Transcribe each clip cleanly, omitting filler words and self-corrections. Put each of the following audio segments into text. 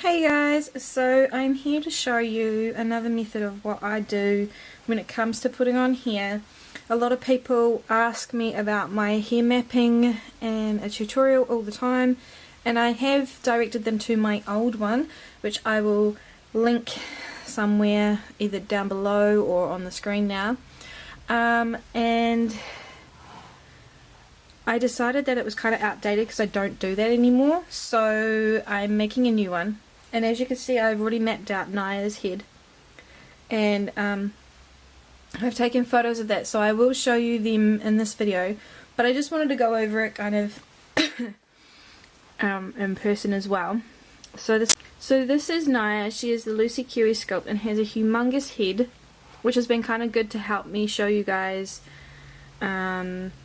Hey guys, so I'm here to show you another method of what I do when it comes to putting on hair. A lot of people ask me about my hair mapping and a tutorial all the time, and I have directed them to my old one, which I will link somewhere either down below or on the screen now. And I decided that it was kind of outdated because I don't do that anymore, so I'm making a new one. And as you can see, I've already mapped out Naya's head, and I've taken photos of that, so I will show you them in this video, but I just wanted to go over it kind of in person as well. So this is Naya. She is the Lucy Kiwi sculpt and has a humongous head, which has been kind of good to help me show you guys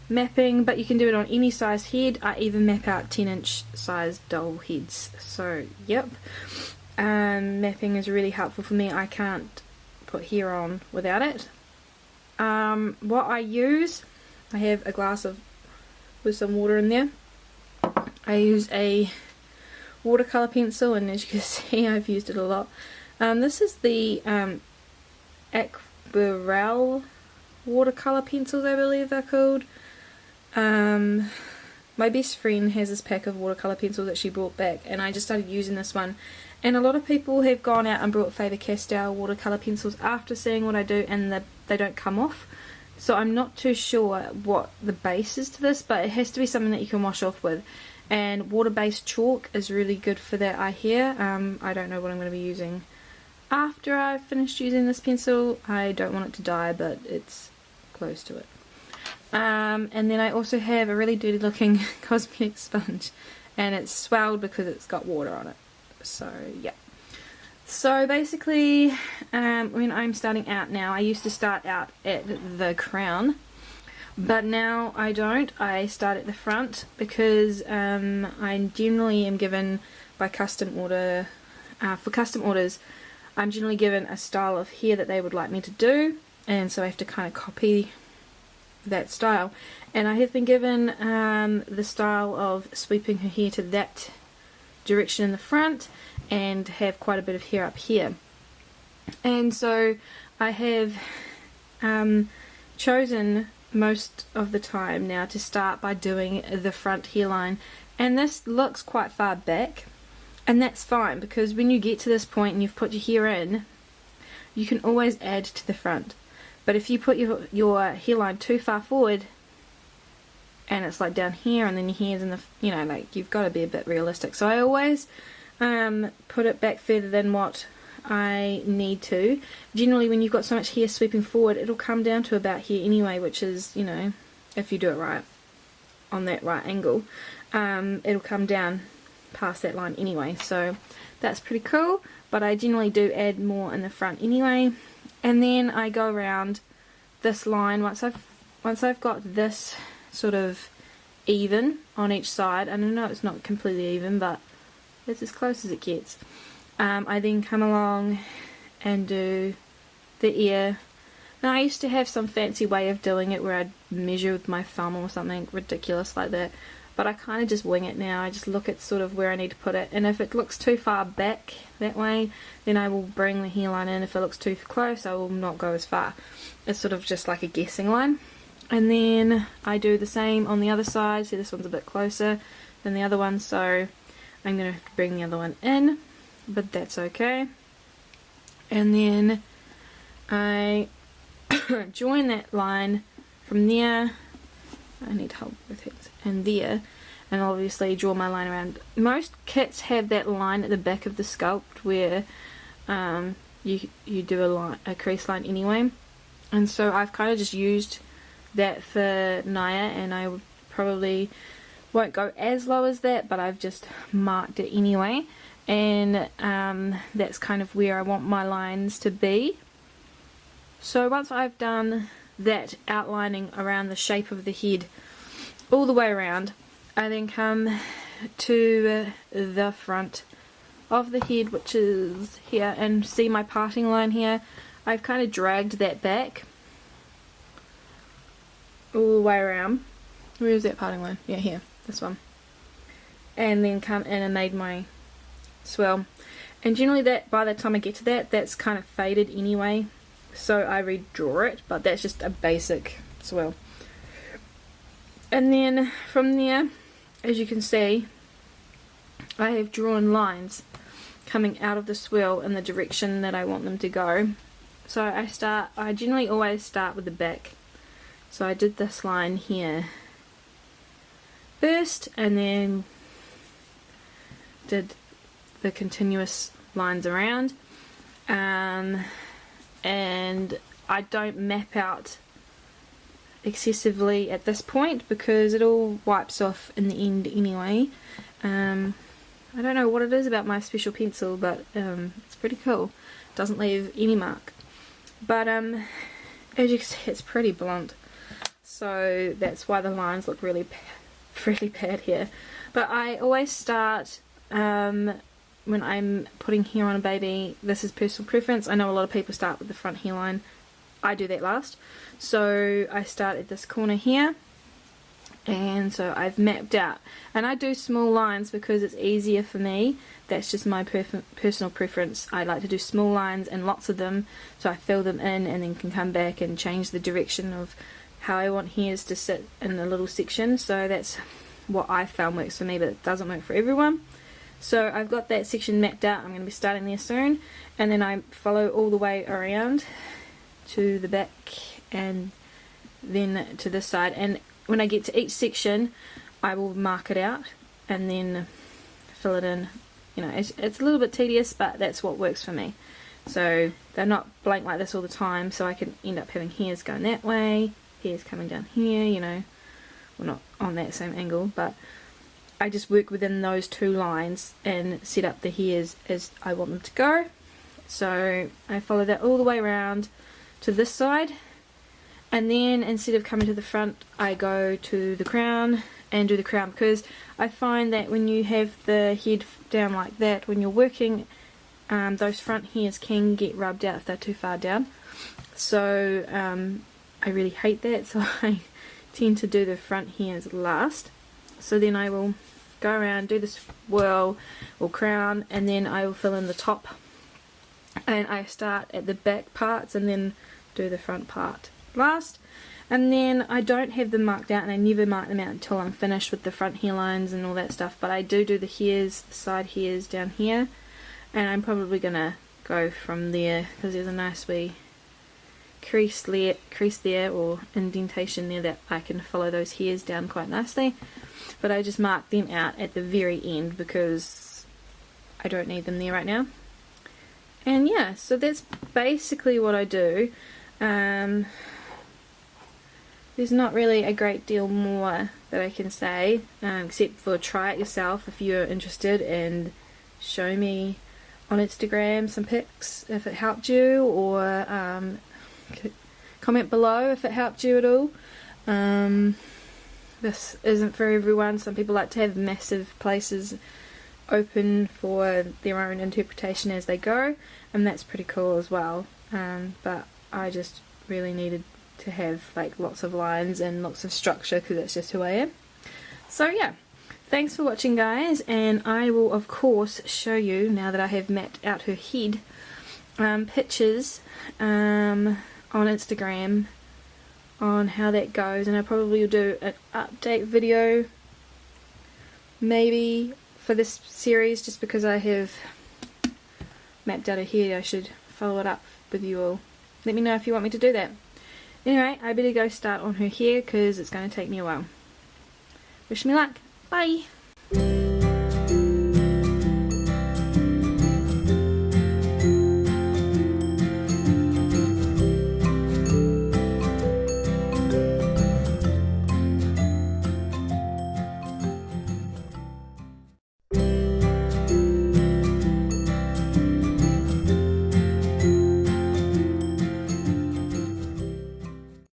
mapping, but you can do it on any size head. I even map out 10-inch size doll heads, so yep. Mapping is really helpful for me. I can't put hair on without it. What I use, I have a glass with some water in there. I use a watercolor pencil, and as you can see, I've used it a lot. This is the Aquarelle watercolor pencils, I believe they're called. My best friend has this pack of watercolor pencils that she brought back, and I just started using this one. And a lot of people have gone out and brought Faber-Castell watercolor pencils after seeing what I do, and they don't come off. So I'm not too sure what the base is to this, but it has to be something that you can wash off with. And water-based chalk is really good for that, I hear. I don't know what I'm going to be using after I've finished using this pencil. I don't want it to die, but it's close to it. And then I also have a really dirty looking cosmetic sponge, and it's swelled because it's got water on it. So yeah. So basically, when I'm starting out now, I used to start out at the crown, but now I don't. I start at the front because I generally am given by custom order, for custom orders, I'm generally given a style of hair that they would like me to do, and so I have to kind of copy that style. And I have been given the style of sweeping her hair to that direction in the front and have quite a bit of hair up here. And so I have chosen most of the time now to start by doing the front hairline, and this looks quite far back, and that's fine because when you get to this point and you've put your hair in, you can always add to the front. But if you put your hairline too far forward and it's like down here and then your hair's in the, you know, like, you've got to be a bit realistic. So I always put it back further than what I need to. Generally when you've got so much hair sweeping forward, it'll come down to about here anyway, which is, you know, if you do it right on that right angle, it'll come down past that line anyway. So that's pretty cool, but I generally do add more in the front anyway. And then I go around this line once I've got this sort of even on each side. And I know it's not completely even, but it's as close as it gets. I then come along and do the ear. Now I used to have some fancy way of doing it where I'd measure with my thumb or something ridiculous like that, but I kind of just wing it now. I just look at sort of where I need to put it, and if it looks too far back that way, then I will bring the hairline in. If it looks too close, I will not go as far. It's sort of just like a guessing line. And then I do the same on the other side. See, this one's a bit closer than the other one, so I'm going to have to bring the other one in, but that's okay. And then I join that line from there. I need help with it. And there, and obviously draw my line around. Most kits have that line at the back of the sculpt where you do a crease line anyway, and so I've kind of just used that for Naya, and I probably won't go as low as that, but I've just marked it anyway, and that's kind of where I want my lines to be. So once I've done that outlining around the shape of the head all the way around, I then come to the front of the head, which is here, and see my parting line here. I've kind of dragged that back all the way around. Where is that parting line? Yeah, here, this one. And then come in and made my swell. And generally that by the time I get to that, that's kind of faded anyway, so I redraw it, but that's just a basic swirl. And then from there, as you can see, I have drawn lines coming out of the swirl in the direction that I want them to go. So I generally always start with the back. So I did this line here first, and then did the continuous lines around, and I don't map out excessively at this point because it all wipes off in the end anyway. I don't know what it is about my special pencil, but it's pretty cool. Doesn't leave any mark. But as you can see, it's pretty blunt, so that's why the lines look really bad here. But I always start when I'm putting hair on a baby. This is personal preference. I know a lot of people start with the front hairline. I do that last. So I start at this corner here, and so I've mapped out, and I do small lines because it's easier for me. That's just my personal preference. I like to do small lines and lots of them, so I fill them in and then can come back and change the direction of how I want hairs to sit in a little section. So that's what I found works for me, but it doesn't work for everyone. So I've got that section mapped out. I'm going to be starting there soon, and then I follow all the way around to the back and then to this side, and when I get to each section I will mark it out and then fill it in. You know, it's a little bit tedious, but that's what works for me. So they're not blank like this all the time, so I can end up having hairs going that way, hairs coming down here, you know, well, not on that same angle, but I just work within those two lines and set up the hairs as I want them to go. So I follow that all the way around to this side, and then instead of coming to the front I go to the crown and do the crown, because I find that when you have the head down like that, when you're working, those front hairs can get rubbed out if they're too far down. So I really hate that, so I tend to do the front hairs last. So then I will go around, do this swirl or crown, and then I will fill in the top, and I start at the back parts and then do the front part last. And then I don't have them marked out, and I never mark them out until I'm finished with the front hairlines and all that stuff, but I do the hairs, the side hairs down here, and I'm probably gonna go from there because there's a nice wee crease there or indentation there that I can follow those hairs down quite nicely. But I just mark them out at the very end because I don't need them there right now. And yeah, so that's basically what I do. There's not really a great deal more that I can say, except for try it yourself if you're interested, and show me on Instagram some pics if it helped you, or comment below if it helped you at all. This isn't for everyone. Some people like to have massive places open for their own interpretation as they go, and that's pretty cool as well. But I just really needed to have like lots of lines and lots of structure because that's just who I am. So yeah, thanks for watching guys, and I will of course show you, now that I have mapped out her head, pictures on Instagram on how that goes, and I probably will do an update video maybe for this series, just because I have mapped out her head. I should follow it up with you all. Let me know if you want me to do that. Anyway, I better go start on her hair because it's going to take me a while. Wish me luck. Bye!